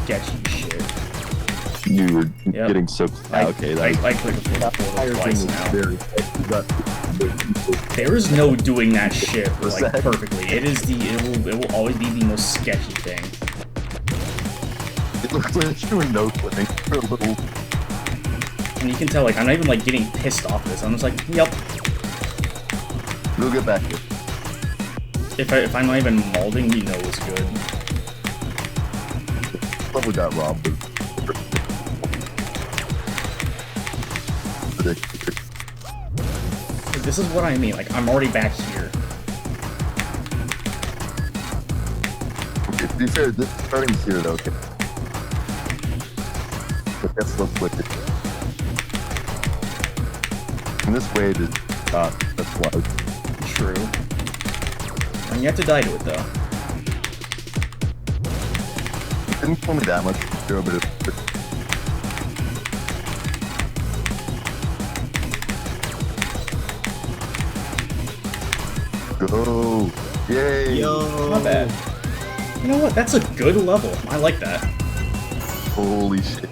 sketchy shit. You were Yep. getting so... okay, I clicked the portal twice now. Very, There is no doing that shit What's like that? perfectly. It will always be the most sketchy thing. it looks like it's doing no clipping for a little... And you can tell, like, I'm not even, like, getting pissed off this. I'm just like, yep. We'll get back here. If I'm not even molding, you know it's good. Level got robbed. Like, this is what I mean. Like, I'm already back here. Okay, to be fair, this starting here though, okay. But that's so quick. And this way it is that's why. True. And you have to die to it, though. It didn't kill me that much, but it go! Yay! Yo! Not bad. You know what? That's a good level. I like that. Holy shit.